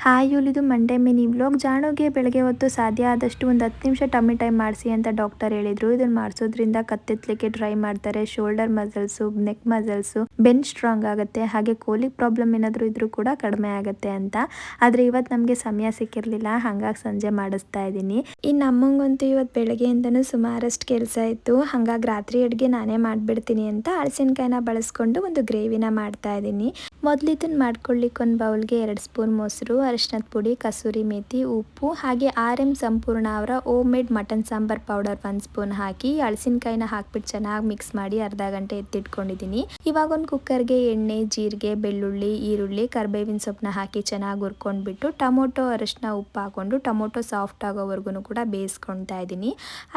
Hi ಇದು Monday mini vlog. ಜಾಣುಗೆ ಬೆಳಗ್ಗೆ ಹೊತ್ತು ಸಾಧ್ಯ ಆದಷ್ಟು ಒಂದು 10 ನಿಮಿಷ ಟಮ್ಮಿ ಟೈಮ್ ಮಾಡಿಸಿ ಅಂತ ಡಾಕ್ಟರ್ ಹೇಳಿದ್ರು. ಇದನ್ನು ಮಾಡಿಸೋದ್ರಿಂದ ಕತ್ತೆತ್ತಲಿಕ್ಕೆ ಟ್ರೈ ಮಾಡ್ತಾರೆ. ಶೋಲ್ಡರ್ ಮಸಲ್ಸು, ನೆಕ್ ಮಸಲ್ಸು, ಬೆನ್ ಸ್ಟ್ರಾಂಗ್ ಆಗುತ್ತೆ. ಹಾಗೆ ಕೋಲಿಕ್ ಪ್ರಾಬ್ಲಮ್ ಏನಾದರೂ ಇದ್ರೂ ಕೂಡ ಕಡಿಮೆ ಆಗುತ್ತೆ ಅಂತ. ಆದರೆ ಇವತ್ತು ನಮಗೆ ಸಮಯ ಸಿಕ್ಕಿರಲಿಲ್ಲ, ಹಾಗಾಗಿ ಸಂಜೆ ಮಾಡಿಸ್ತಾ ಇದ್ದೀನಿ. ಇನ್ನು ಅಮ್ಮಂಗಂತೂ ಇವತ್ತು ಬೆಳಗ್ಗೆಯಿಂದನೂ ಸುಮಾರಷ್ಟು ಕೆಲಸ ಇತ್ತು. ಹಾಗಾಗಿ ರಾತ್ರಿ ಅಡುಗೆ ನಾನೇ ಮಾಡಿಬಿಡ್ತೀನಿ ಅಂತ ಹಲಸಿನಕಾಯಿನ ಬಳಸ್ಕೊಂಡು ಒಂದು ಗ್ರೇವಿನ ಮಾಡ್ತಾ ಇದ್ದೀನಿ. ಮೊದಲು ಇದನ್ನು ಮಾಡ್ಕೊಳ್ಳಿಕ್ಕೆ ಒಂದು ಬೌಲ್ಗೆ 2 ಸ್ಪೂನ್ ಮೊಸರು, ಅರಿಶಿನದ ಪುಡಿ, ಕಸೂರಿ ಮೇಥಿ, ಉಪ್ಪು ಹಾಗೆ RM ಸಂಪೂರ್ಣ ಅವರ home made mutton sambar powder 1 spoon ಹಾಕಿ ಹಲಸಿನಕಾಯಿನ ಹಾಕ್ಬಿಟ್ಟು ಚೆನ್ನಾಗಿ ಮಿಕ್ಸ್ ಮಾಡಿ ಅರ್ಧ ಗಂಟೆ ಎತ್ತಿಟ್ಕೊಂಡಿದ್ದೀನಿ. ಇವಾಗ ಒಂದು ಕುಕ್ಕರ್ಗೆ ಎಣ್ಣೆ, ಜೀರಿಗೆ, ಬೆಳ್ಳುಳ್ಳಿ, ಈರುಳ್ಳಿ, ಕರಿಬೇವಿನ ಸೊಪ್ಪನ್ನ ಹಾಕಿ ಚೆನ್ನಾಗಿ ಹುರ್ಕೊಂಡ್ಬಿಟ್ಟು ಟೊಮೊಟೊ, ಅರಿಶಿನ, ಉಪ್ಪು ಹಾಕೊಂಡು ಟೊಮೊಟೊ ಸಾಫ್ಟ್ ಆಗೋವರೆಗೂ ಕೂಡ ಬೇಯಿಸ್ಕೊಳ್ತಾ ಇದ್ದೀನಿ.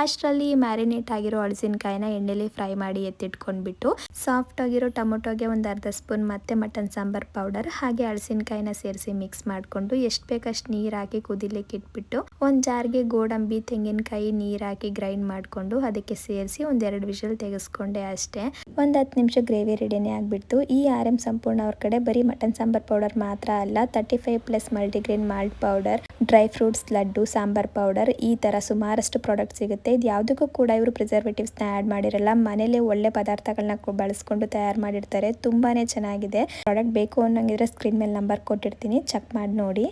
ಅಷ್ಟರಲ್ಲಿ ಮ್ಯಾರಿನೇಟ್ ಆಗಿರೋ ಹಲಸಿನಕಾಯಿನ ಎಣ್ಣೆಲಿ ಫ್ರೈ ಮಾಡಿ ಎತ್ತಿಟ್ಕೊಂಡ್ಬಿಟ್ಟು ಸಾಫ್ಟ್ ಆಗಿರೋ ಟೊಮೊಟೊಗೆ ಒಂದು ಅರ್ಧ ಸ್ಪೂನ್ ಮತ್ತೆ ಮಟನ್ ಸಾಂಬಾರ್ ಪೌಡರ್ ಹಾಗೆ ಹಲಸಿನಕಾಯಿನ ಸೇರಿಸಿ ಮಿಕ್ಸ್ ಮಾಡಿಕೊಂಡು ಎಷ್ಟು ಬೇಕಷ್ಟು ನೀರು ಹಾಕಿ ಕುದಿಲಿಕ್ಕೆ ಇಟ್ಬಿಟ್ಟು ಒಂದು ಜಾರ್ಗೆ ಗೋಡಂಬಿ, ತೆಂಗಿನಕಾಯಿ ನೀರು ಹಾಕಿ ಗ್ರೈಂಡ್ ಮಾಡಿಕೊಂಡು ಅದಕ್ಕೆ ಸೇರಿಸಿ ಒಂದು 2 ವಿಷಲ್ ತೆಗೆಸ್ಕೊಂಡೆ ಅಷ್ಟೇ. ಒಂದು 10 ನಿಮಿಷ ಗ್ರೇವಿ ರೆಡಿನೇ ಆಗಿಬಿಡ್ತು. ಈ RM ಸಂಪೂರ್ಣ ಅವ್ರ ಕಡೆ ಬರೀ ಮಟನ್ ಸಾಂಬಾರ್ ಪೌಡರ್ ಮಾತ್ರ ಅಲ್ಲ, 35+ multigrain malt powder, dry fruits laddu, sambar powder, ಈ ಥರ ಸುಮಾರಷ್ಟು ಪ್ರಾಡಕ್ಟ್ ಸಿಗುತ್ತೆ. ಇದು ಯಾವುದಕ್ಕೂ ಕೂಡ ಇವರು ಪ್ರಿಸರ್ವೇಟಿವ್ಸ್ನ ಆ್ಯಡ್ ಮಾಡಿರಲ್ಲ. ಮನೇಲೆ ಒಳ್ಳೆ ಪದಾರ್ಥಗಳನ್ನ ಬಳಸ್ಕೊಂಡು ತಯಾರು ಮಾಡಿರ್ತಾರೆ. ತುಂಬಾ ಚೆನ್ನಾಗಿದೆ ಪ್ರಾಡಕ್ಟ್. ಬೇಕು ಅನ್ನೋಂಗಿದ್ರೆ ಸ್ಕ್ರೀನ್ ಮೇಲೆ ನಂಬರ್ ಕೊಟ್ಟಿರ್ತೀನಿ, ಚೆಕ್ ಮಾಡಿ ನೋಡಿ.